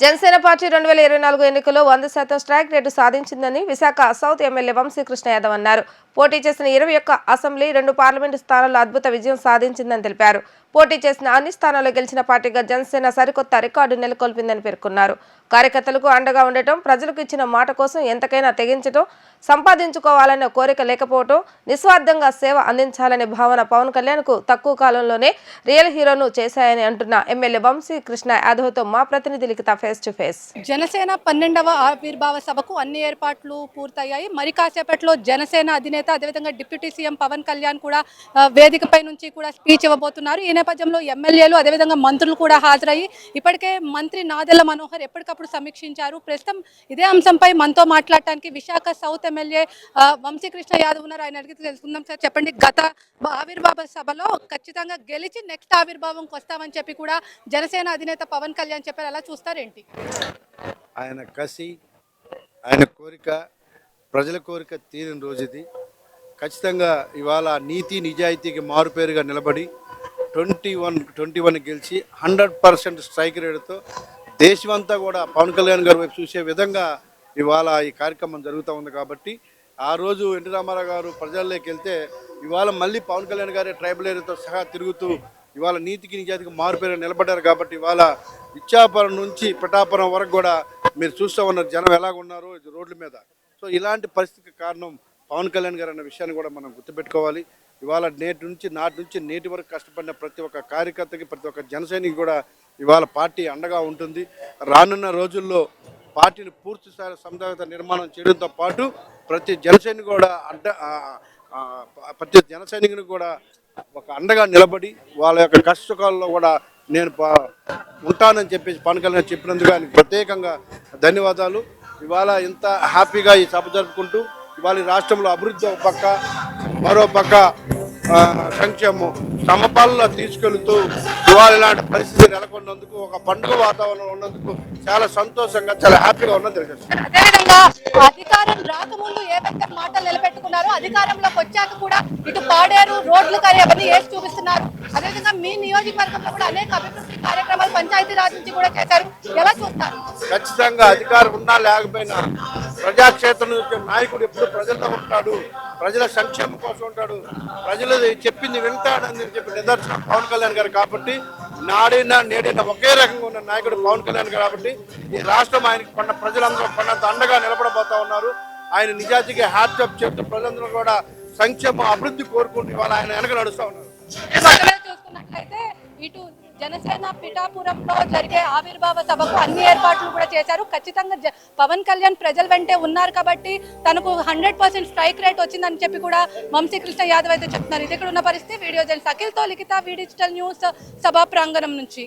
Janasena party 2024 ఎన్నికల్లో 100% strike rate సాధించిందని Visakha south MLA Vamsikrishna Yadav అన్నారు. పోటీ చేసిన 21 అసెంబ్లీ 2 పార్లమెంటు స్థానాల్లో అద్భుత విజయం సాధించిందని తెలిపారు. పోటీ చేసిన అన్ని స్థానాల్లో గెలిచిన పార్టీగా జనసేన సరికొత్త రికార్డు నెలకొల్పిందని పేర్కొన్నారు. కార్యకర్తలకు అండగా ఉండటం, ప్రజలకు ఇచ్చిన మాట కోసం ఎంతకైనా తెగించడం, సంపాదించుకోవాలనే కోరిక లేకపోవడం, నిస్వార్థంగా సేవ అందించాలనే భావన పవన్ కళ్యాణ్కు తక్కువ కాలంలోనే రియల్ హీరోను చేశాయని అంటున్న ఎమ్మెల్యే వంశీకృష్ణ యాదవ్తో మా ప్రతినిధి లిఖిత ఫేస్ టు ఫేస్. జనసేన 12వ ఆవిర్భావ సభకు అన్ని ఏర్పాట్లు పూర్తయ్యాయి. మరి కాసేపట్లో జనసేన అధినేత అదేవిధంగా డిప్యూటీ సీఎం పవన్ కళ్యాణ్ కూడా వేదికపై నుంచి కూడా స్పీచ్ ఇవ్వబోతున్నారు. ఈ నేపథ్యంలో ఎమ్మెల్యేలు అదేవిధంగా మంత్రులు కూడా హాజరయ్యి ఇప్పటికే మంత్రి నాదెళ్ల మనోహర్ ఎప్పటికప్పుడు సమీక్షించారు. ప్రస్తుతం ఇదే అంశంపై మనతో మాట్లాడటానికి విశాఖ సౌత్ ఎమ్మెల్యే వంశీకృష్ణ యాదవ్ ఉన్నారు. ఆయన అడిగితే తెలుసుకుందాం. సార్ చెప్పండి, గత ఆవిర్భావ సభలో ఖచ్చితంగా గెలిచి నెక్స్ట్ ఆవిర్భావంకి వస్తామని చెప్పి కూడా జనసేన అధినేత పవన్ కళ్యాణ్ చెప్పారు. ఎలా చూస్తారేంటి? ఆయన కసి, ఆయన కోరిక, ప్రజల కోరిక తీరిన రోజు ఇది. ఖచ్చితంగా ఇవాళ నీతి నిజాయితీకి మారుపేరుగా నిలబడి 21 గెలిచి 100% స్ట్రైక్ రేటుతో దేశమంతా కూడా పవన్ కళ్యాణ్ గారి వైపు చూసే విధంగా ఇవాళ ఈ కార్యక్రమం జరుగుతూ ఉంది. కాబట్టి ఆ రోజు ఎన్టీ రామారావు గారు ప్రజల్లోకి వెళ్తే ఇవాళ మళ్ళీ పవన్ కళ్యాణ్ గారి ట్రైబల్ ఏరియాతో సహా తిరుగుతూ ఇవాళ నీతికి నిజాయితీకి మారుపేరు నిలబడ్డారు. కాబట్టి ఇవాళ ఇచ్చాపురం నుంచి పిఠాపురం వరకు కూడా మీరు చూస్తూ ఉన్నారు జనం ఎలాగున్నారు రోడ్ల మీద. సో ఇలాంటి పరిస్థితికి కారణం పవన్ కళ్యాణ్ గారు అన్న విషయాన్ని కూడా మనం గుర్తుపెట్టుకోవాలి. ఇవాళ నాటి నుంచి నేటి వరకు కష్టపడిన ప్రతి ఒక్క కార్యకర్తకి, ప్రతి ఒక్క జనసైనికి కూడా ఇవాళ పార్టీ అండగా ఉంటుంది. రానున్న రోజుల్లో పార్టీని పూర్తిస్థాయి సంస్థాగత నిర్మాణం చేయడంతో పాటు ప్రతి జనసైనికుని కూడా ఒక అండగా నిలబడి వాళ్ళ యొక్క కష్టకాలంలో కూడా నేను ఉంటానని చెప్పేసి పవన్ కళ్యాణ్ చెప్పినందుకు ఆయనకు ప్రత్యేకంగా ధన్యవాదాలు. ఇవాళ ఇంత హ్యాపీగా ఈ సభ జరుపుకుంటూ ఇవాళ ఈ రాష్ట్రంలో అభివృద్ధి ఒక పక్క, మరో పక్క సంక్షేమం సమపాలన తీసుకెళ్తూ ఇవాళ ఇలాంటి పరిస్థితి నెలకొన్నందుకు, ఒక పండుగ వాతావరణం ఉన్నందుకు చాలా సంతోషంగా, చాలా హ్యాపీగా ఉన్నది తెలియజేస్తాను. అదేవిధంగా అధికారం రాకముందు ఏవైతే మాటలు నిలబెట్టుకున్నారో అధికారంలోకి వచ్చాక కూడా ఇటు పాడేరు రోడ్లు కానీ అవన్నీ వేసి చూపిస్తున్నారు. అదేవిధంగా మీ నియోజకవర్గంలో కూడా అనేక అభివృద్ధి కార్యక్రమాలు పంచాయతీ రాజ్ నుంచి కూడా చేశారు. ఎలా చూస్తారు? ఖచ్చితంగా అధికారం ఉన్నా లేకపోయినా ప్రజాక్షేత్రం నాయకుడు ఎప్పుడు ప్రజల్లో ఉంటాడు, ప్రజల సంక్షేమం కోసం ఉంటాడు, ప్రజలు చెప్పింది వింటాడని చెప్పి నిదర్శనం పవన్ కళ్యాణ్ గారు. కాబట్టి నాడైనా నేడైనా ఒకే రకంగా ఉన్న నాయకుడు పవన్ కళ్యాణ్ గారు. కాబట్టి ఈ రాష్ట్రం ఆయనకి ప్రజలందరూ కొన్నంత అండగా నిలబడబోతా ఉన్నారు. ఆయన నిజాయితీగా హ్యాట్సప్ చేస్తూ ప్రజలందరూ కూడా సంక్షేమం అభివృద్ధి కోరుకుంటూ ఇవాళ ఆయన వెనక నడుస్తూ ఉన్నారు. చూసుకున్నట్లయితే ఇటు జనసేన పిఠాపురంలో జరిగే ఆవిర్భావ సభకు అన్ని ఏర్పాట్లు కూడా చేశారు. ఖచ్చితంగా పవన్ కళ్యాణ్ ప్రజల వెంటే ఉన్నారు కాబట్టి తనకు 100% స్ట్రైక్ రేట్ వచ్చిందని చెప్పి కూడా వంశీకృష్ణ యాదవ్ అయితే చెప్తున్నారు. ఇది ఇక్కడ ఉన్న పరిస్థితి. వీడియో జర్నలిస్ట్ అఖిల్తో లిఖిత, వి డిజిటల్ న్యూస్, సభా ప్రాంగణం నుంచి.